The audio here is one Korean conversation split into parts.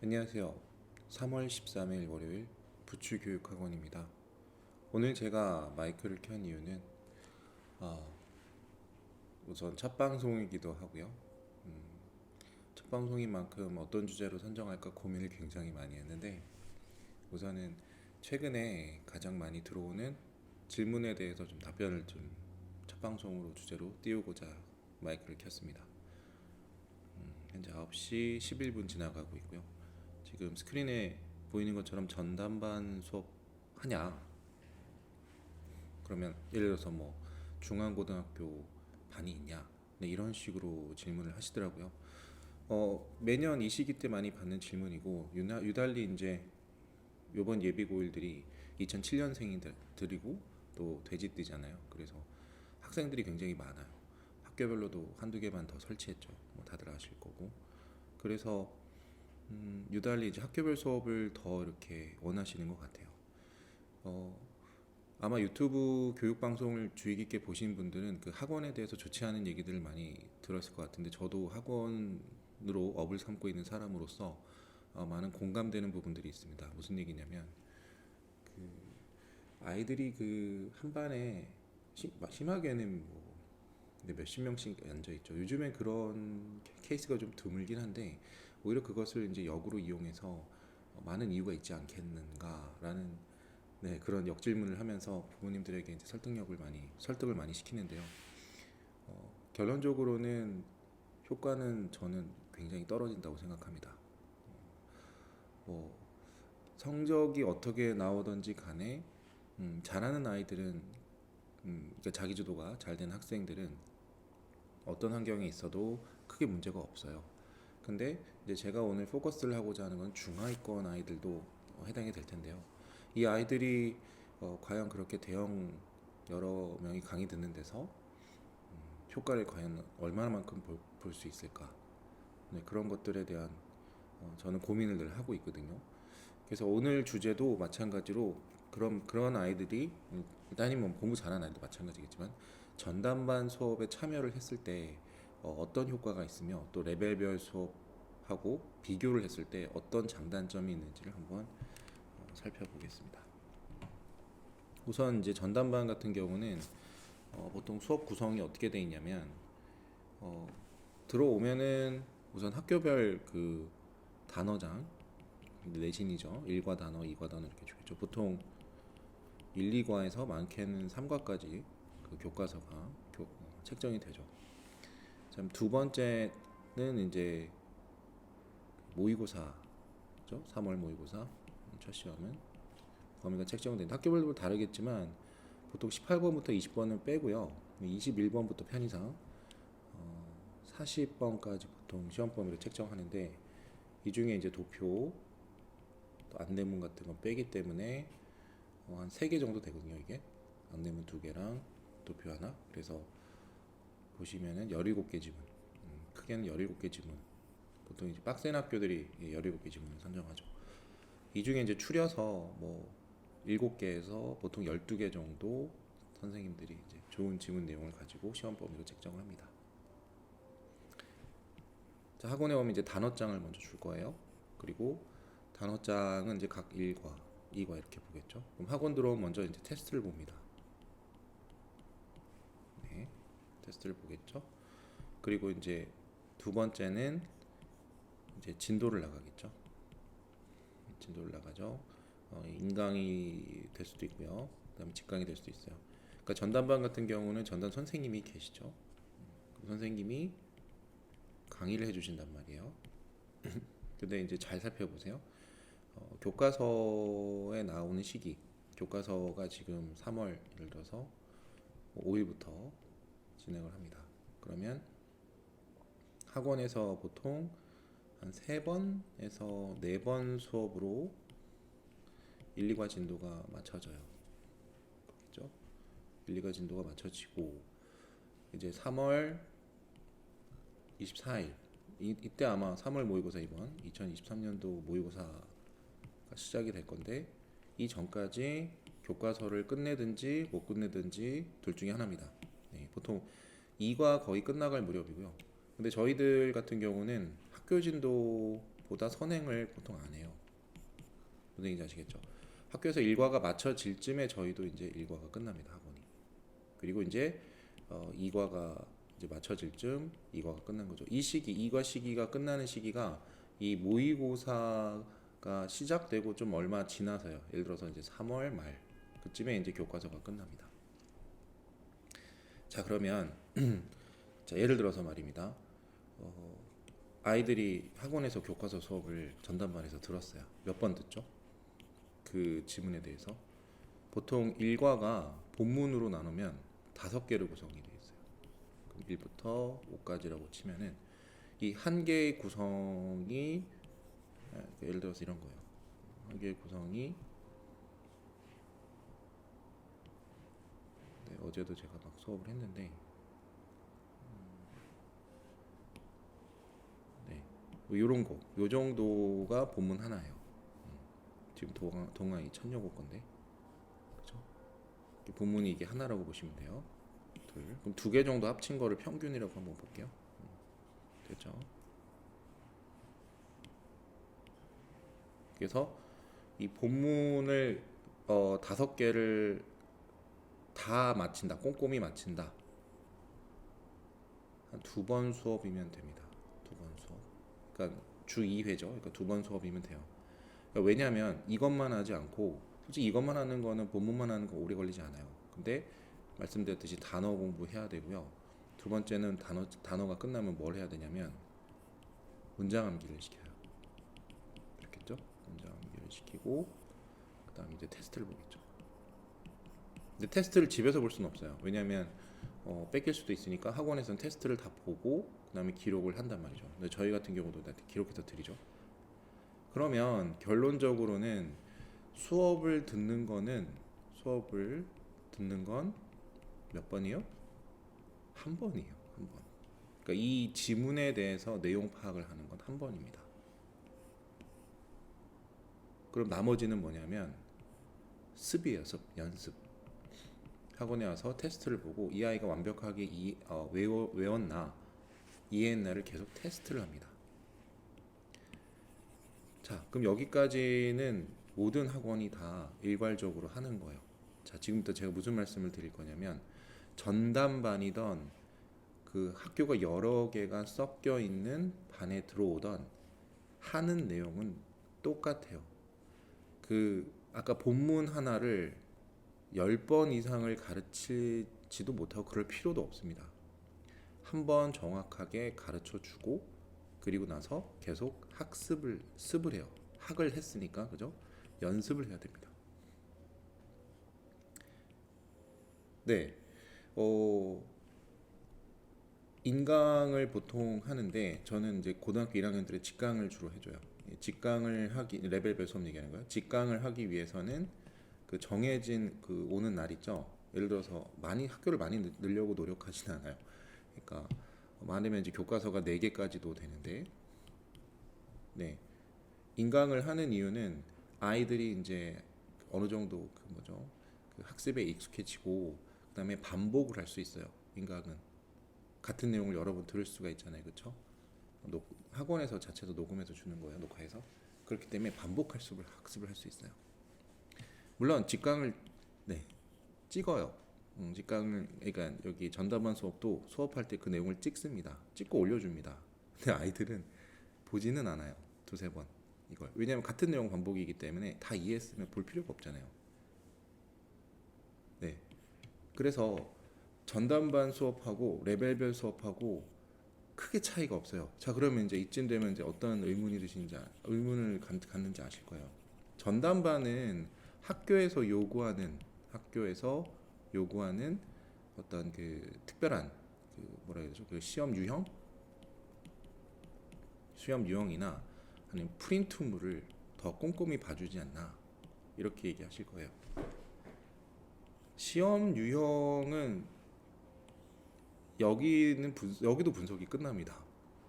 안녕하세요. 3월 13일 월요일 부추교육학원입니다. 오늘 제가 마이크를 켠 이유는 아, 우선 첫 방송이기도 하고요. 첫 방송인 만큼 어떤 주제로 선정할까 고민을 굉장히 많이 했는데 우선은 최근에 가장 많이 들어오는 질문에 대해서 좀 답변을 좀 첫 방송으로 주제로 띄우고자 마이크를 켰습니다. 현재 9시 11분 지나가고 있고요. 지금 스크린에 보이는 것처럼 전담반 수업 하냐? 그러면 예를 들어서 뭐 중앙고등학교 반이 있냐? 네, 이런 식으로 질문을 하시더라고요. 매년 이 시기 때 많이 받는 질문이고 유달리 이제 요번 예비고일들이 2007년생들이고 또 돼지띠잖아요. 그래서 학생들이 굉장히 많아요. 학교별로도 한두 개만 더 설치했죠. 뭐 다들 아실 거고. 그래서 유달리 이제 학교별 수업을 더 이렇게 원하시는 것 같아요. 어, 아마 유튜브 교육 방송을 주의 깊게 보신 분들은 그 학원에 대해서 좋지 않은 얘기들을 많이 들었을 것 같은데 저도 학원으로 업을 삼고 있는 사람으로서 많은 공감되는 부분들이 있습니다. 무슨 얘기냐면 아이들이 그 한 반에 심하게는 뭐 근데 몇십 명씩 앉아 있죠. 요즘에 그런 케이스가 좀 드물긴 한데 오히려 그것을 이제 역으로 이용해서 많은 이유가 있지 않겠는가라는 그런 역질문을 하면서 부모님들에게 이제 설득을 많이 시키는데요. 결론적으로는 효과는 저는 굉장히 떨어진다고 생각합니다. 뭐 성적이 어떻게 나오든지 간에 잘하는 아이들은 그러니까 자기주도가 잘 된 학생들은 어떤 환경에 있어도 크게 문제가 없어요. 근데 이제 제가 오늘 포커스를 하고자 하는 건 중하위권 아이들도 해당이 될 텐데요. 이 아이들이 과연 그렇게 대형 여러 명이 강의 듣는 데서 효과를 과연 얼마만큼 볼 수 있을까? 네, 그런 것들에 대한 저는 고민을 늘 하고 있거든요. 그래서 오늘 주제도 마찬가지로 그런 아이들이 일단은 뭐 공부 잘하는 아이도 마찬가지겠지만 전담반 수업에 참여를 했을 때 어떤 효과가 있으며 또 레벨별 수업하고 비교를 했을 때 어떤 장단점이 있는지를 한번 살펴보겠습니다. 우선 이제 전담반 같은 경우는 보통 수업 구성이 어떻게 되어 있냐면 어, 들어오면은 우선 학교별 그 단어장 내신이죠. 1과 단어, 2과 단어 이렇게 주겠죠. 보통 1, 2과에서 많게는 3과까지 그 교과서가 책정이 되죠. 두 번째는 이제 모의고사죠. 3월 모의고사 첫 시험은 범위가 책정된 학교별로 다르겠지만 보통 18번부터 20번은 빼고요. 21번부터 편의상 40번까지 보통 시험 범위로 책정하는데 이 중에 이제 도표 또 안내문 같은 건 빼기 때문에 한 3개 정도 되거든요. 이게 안내문 2개랑 도표 하나. 그래서 보시면은 17개 지문. 크게는 17개 지문. 보통 이제 빡센 학교들이 17개 지문을 선정하죠. 이 중에 이제 추려서 뭐 7개에서 보통 12개 정도 선생님들이 이제 좋은 지문 내용을 가지고 시험 범위로 책정을 합니다. 자, 학원에 오면 이제 단어장을 먼저 줄 거예요. 그리고 단어장은 이제 각 1과, 2과 이렇게 보겠죠. 그럼 학원 들어오면 먼저 이제 테스트를 봅니다. 네, 테스트를 보겠죠. 그리고 이제 두 번째는 이제 진도를 나가겠죠. 진도를 나가죠. 인강이 될 수도 있고요. 그다음에 직강이 될 수도 있어요. 그러니까 전담반 같은 경우는 전담 선생님이 계시죠. 그 선생님이 강의를 해주신단 말이에요. 근데 이제 잘 살펴보세요. 교과서에 나오는 시기, 교과서가 지금 3월 예를 들어서 5일부터 진행을 합니다. 그러면 학원에서 보통 한 3번에서 4번 수업으로 1, 2과 진도가 맞춰져요. 그렇죠? 1, 2과 진도가 맞춰지고 이제 3월 24일 이때 아마 3월 모의고사 이번 2023년도 모의고사가 시작이 될 건데 이 전까지 교과서를 끝내든지 못 끝내든지 둘 중에 하나입니다. 네, 보통 2과 거의 끝나갈 무렵이고요. 근데 저희들 같은 경우는 학교 진도 보다 선행을 보통 안 해요. 무슨 얘기인지 아시겠죠? 학교에서 일과가 맞춰질 쯤에 저희도 이제 일과가 끝납니다. 학원이. 그리고 이제 2과가 이제 맞춰질 쯤 2과가 끝난 거죠. 이 시기 2과 시기가 끝나는 시기가 이 모의고사가 시작되고 좀 얼마 지나서요. 예를 들어서 이제 3월 말 그쯤에 이제 교과서가 끝납니다. 자, 그러면 자, 예를 들어서 말입니다. 아이들이 학원에서 교과서 수업을 전담반에서 들었어요. 몇 번 듣죠? 그 지문에 대해서 보통 일과가 본문으로 나누면 5개로 구성이 되어 있어요. 그럼 1부터 5까지라고 치면은 이 한 개의 구성이 예를 들어서 이런 거예요. 한 개의 구성이 네, 어제도 제가 막 수업을 했는데 네, 뭐 이런 거, 요 정도가 본문 하나예요. 지금 동아이 천여고 건데, 그죠? 본문이 이게 하나라고 보시면 돼요. 둘, 그럼 2개 정도 합친 거를 평균이라고 한번 볼게요. 됐죠? 그래서 이 본문을 5개를 다 마친다, 꼼꼼히 마친다. 한 2번 수업이면 됩니다. 2번 수업. 그러니까 주 2회죠. 그러니까 2번 수업이면 돼요. 그러니까 왜냐하면 이것만 하지 않고 솔직히 이것만 하는 거는 본문만 하는 거 오래 걸리지 않아요. 근데 말씀드렸듯이 단어 공부해야 되고요. 두 번째는 단어가 끝나면 뭘 해야 되냐면 문장 암기를 시켜요. 그렇겠죠? 문장 암기를 시키고 그다음 이제 테스트를 보겠죠. 근데 테스트를 집에서 볼 수는 없어요. 왜냐하면 뺏길 수도 있으니까 학원에서는 테스트를 다 보고 그다음에 기록을 한단 말이죠. 근데 저희 같은 경우도 기록해서 드리죠. 그러면 결론적으로는 수업을 듣는 건 몇 번이요? 한 번이에요. 한 번. 그러니까 이 지문에 대해서 내용 파악을 하는 건 한 번입니다. 그럼 나머지는 뭐냐면 습이에요. 습, 연습. 학원에 와서 테스트를 보고 이 아이가 완벽하게 외웠나 이해했나를 계속 테스트를 합니다. 자, 그럼 여기까지는 모든 학원이 다 일괄적으로 하는 거예요. 자, 지금부터 제가 무슨 말씀을 드릴 거냐면 전담반이던 그 학교가 여러 개가 섞여 있는 반에 들어오던 하는 내용은 똑같아요. 그 아까 본문 하나를 10번 이상을 가르치지도 못하고 그럴 필요도 없습니다. 한 번 정확하게 가르쳐 주고 그리고 나서 계속 습을 해요. 학을 했으니까 그죠? 연습을 해야 됩니다. 네, 인강을 보통 하는데 저는 이제 고등학교 1학년들의 직강을 주로 해줘요. 직강을 하기 레벨별 수업 얘기하는 거예요. 직강을 하기 위해서는 그 정해진 그 오는 날 있죠. 예를 들어서 학교를 많이 늘려고 노력하지는 않아요. 그러니까 많으면 이제 교과서가 4개까지도 되는데, 네, 인강을 하는 이유는 아이들이 이제 어느 정도 그 학습에 익숙해지고 그다음에 반복을 할 수 있어요. 인강은 같은 내용을 여러 번 들을 수가 있잖아요, 그렇죠? 학원에서 자체도 녹음해서 주는 거예요, 녹화해서. 그렇기 때문에 학습을 할 수 있어요. 물론 직강을 네, 찍어요. 직강을 그러니까 여기 전담반 수업도 수업할 때 그 내용을 찍습니다. 찍고 올려줍니다. 근데 아이들은 보지는 않아요. 2-3번 이걸. 왜냐하면 같은 내용 반복이기 때문에 다 이해했으면 볼 필요가 없잖아요. 네. 그래서 전담반 수업하고 레벨별 수업하고 크게 차이가 없어요. 자, 그러면 이제 이쯤 되면 이제 어떤 의문을 갖는지 아실 거예요. 전담반은 학교에서 요구하는 어떤 그 특별한 그 뭐라 해야 되죠? 그 시험 유형이나 아니면 프린트물을 더 꼼꼼히 봐주지 않나 이렇게 얘기하실 거예요. 시험 유형은 여기도 분석이 끝납니다.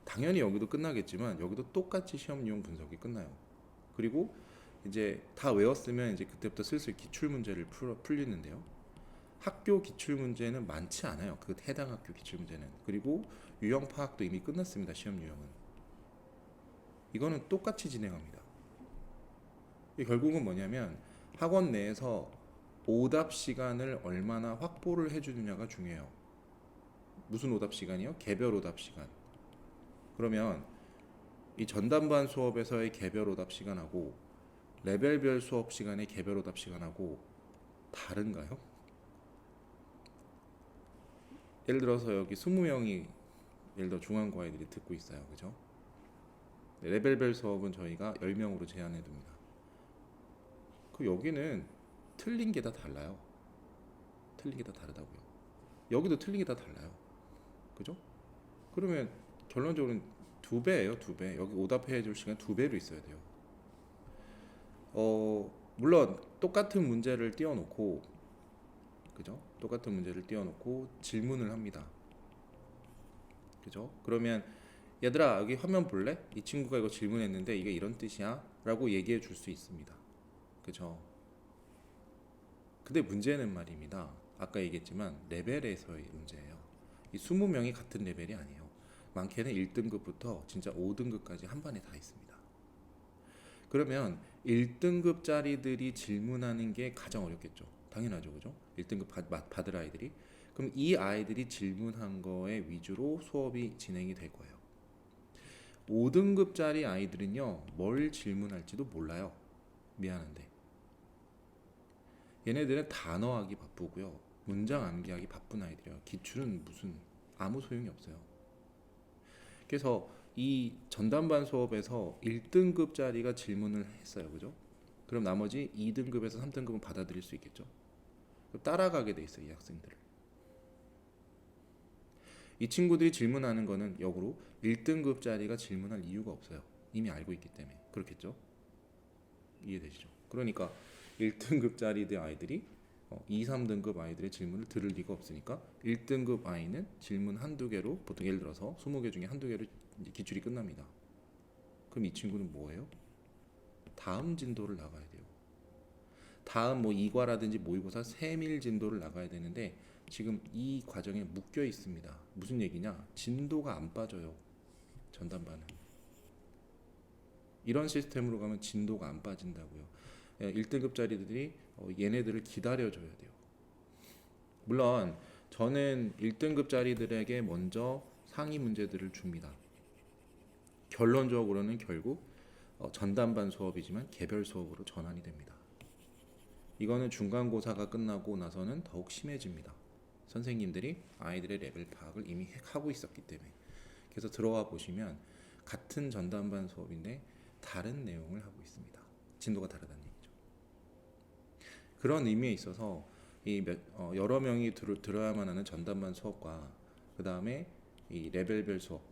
당연히 여기도 끝나겠지만 여기도 똑같이 시험 유형 분석이 끝나요. 그리고 이제 다 외웠으면 이제 그때부터 슬슬 기출 문제를 풀리는데요. 학교 기출 문제는 많지 않아요. 그 해당 학교 기출 문제는. 그리고 유형 파악도 이미 끝났습니다. 시험 유형은. 이거는 똑같이 진행합니다. 이게 결국은 뭐냐면 학원 내에서 오답 시간을 얼마나 확보를 해주느냐가 중요해요. 무슨 오답 시간이요? 개별 오답 시간. 그러면 이 전담반 수업에서의 개별 오답 시간하고 레벨별 수업 시간의 개별 오답 시간하고 다른가요? 예를 들어서 여기 20명이 예를 들어 중앙고 아이들이 듣고 있어요. 그죠? 레벨별 수업은 저희가 10명으로 제한해 둡니다. 그 여기는 틀린 게 다 달라요. 틀린 게 다 다르다고요. 여기도 틀린 게 다 달라요. 그죠? 그러면 결론적으로는 2배예요, 2배. 여기 오답해 줄 시간 2배로 있어야 돼요. 물론 똑같은 문제를 띄워놓고, 그죠? 똑같은 문제를 띄워놓고 질문을 합니다. 그죠? 그러면 얘들아 여기 화면 볼래? 이 친구가 이거 질문했는데 이게 이런 뜻이야? 라고 얘기해 줄 수 있습니다. 그죠? 근데 문제는 말입니다. 아까 얘기했지만 레벨에서의 문제예요. 이 20명이 같은 레벨이 아니에요. 많게는 1등급부터 진짜 5등급까지 한 반에 다 있습니다. 그러면 1등급짜리들이 질문하는 게 가장 어렵겠죠. 당연하죠. 그죠? 1등급 받을 아이들이. 그럼 이 아이들이 질문한 거에 위주로 수업이 진행이 될 거예요. 5등급짜리 아이들은요, 뭘 질문할지도 몰라요. 미안한데. 얘네들은 단어하기 바쁘고요. 문장 암기하기 바쁜 아이들이에요. 기출은 무슨 아무 소용이 없어요. 그래서 이 전담반 수업에서 1등급짜리가 질문을 했어요. 그죠? 그럼 나머지 2등급에서 3등급은 받아들일 수 있겠죠? 따라가게 돼 있어요. 이 학생들을. 이 친구들이 질문하는 거는 역으로 1등급짜리가 질문할 이유가 없어요. 이미 알고 있기 때문에. 그렇겠죠? 이해되시죠? 그러니까 1등급짜리들 아이들이 2, 3등급 아이들의 질문을 들을 리가 없으니까 1등급 아이는 질문 한두 개로, 보통 예를 들어서 20개 중에 한두 개로 기출이 끝납니다. 그럼 이 친구는 뭐예요? 다음 진도를 나가야 돼요. 다음 뭐 이과라든지 모의고사 세밀 진도를 나가야 되는데 지금 이 과정에 묶여 있습니다. 무슨 얘기냐? 진도가 안 빠져요. 전담반은. 이런 시스템으로 가면 진도가 안 빠진다고요. 1등급짜리들이 얘네들을 기다려줘야 돼요. 물론 저는 1등급짜리들에게 먼저 상위 문제들을 줍니다. 결론적으로는 결국 전담반 수업이지만 개별 수업으로 전환이 됩니다. 이거는 중간고사가 끝나고 나서는 더욱 심해집니다. 선생님들이 아이들의 레벨 파악을 이미 하고 있었기 때문에. 그래서 들어와 보시면 같은 전담반 수업인데 다른 내용을 하고 있습니다. 진도가 다르다는 얘기죠. 그런 의미에 있어서 여러 명이 들어야만 하는 전담반 수업과 그 다음에 이 레벨별 수업,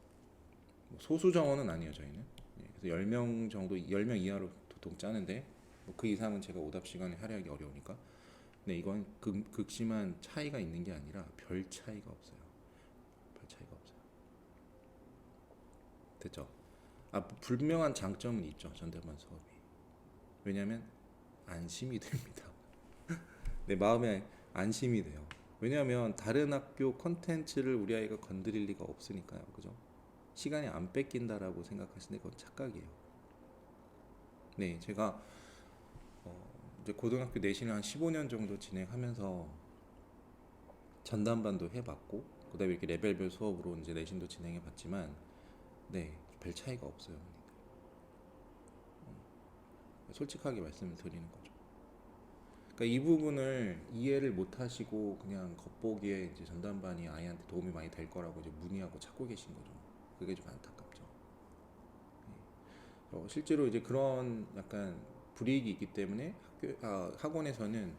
소수 정원은 아니에요 저희는. 그래서 10명 정도, 10명 이하로 보통 짜는데 그 이상은 제가 오답 시간에 할애하기 어려우니까. 근데 이건 극심한 차이가 있는 게 아니라 별 차이가 없어요. 별 차이가 없어요. 됐죠? 분명한 장점은 있죠. 전담반 수업이. 왜냐하면 안심이 됩니다. 내 마음에 안심이 돼요. 왜냐하면 다른 학교 컨텐츠를 우리 아이가 건드릴 리가 없으니까요. 그죠? 시간이 안 뺏긴다라고 생각하시는데 그건 착각이에요. 네, 제가 이제 고등학교 내신을 한 15년 정도 진행하면서 전담반도 해봤고 그다음에 이렇게 레벨별 수업으로 이제 내신도 진행해봤지만 네, 별 차이가 없어요. 솔직하게 말씀을 드리는 거죠. 그러니까 이 부분을 이해를 못하시고 그냥 겉보기에 이제 전담반이 아이한테 도움이 많이 될 거라고 이제 문의하고 찾고 계신 거죠. 그게 좀 안타깝죠. 실제로 이제 그런 약간 불이익이 있기 때문에 학원에서는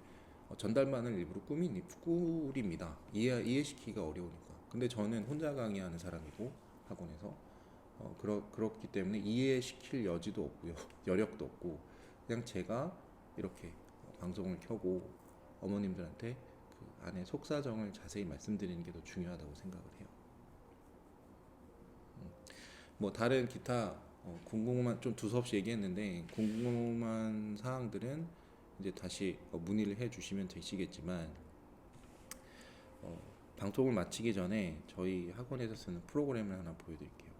전담반을 일부러 꾸립니다. 이해시키기가 어려우니까. 근데 저는 혼자 강의하는 사람이고 학원에서 그렇기 때문에 이해시킬 여지도 없고요. 여력도 없고 그냥 제가 이렇게 방송을 켜고 어머님들한테 그 안에 속사정을 자세히 말씀드리는 게 더 중요하다고 생각을 해요. 뭐 다른 기타 궁금한, 좀 두서없이 얘기했는데 궁금한 사항들은 이제 다시 문의를 해주시면 되시겠지만 방송을 마치기 전에 저희 학원에서 쓰는 프로그램을 하나 보여드릴게요.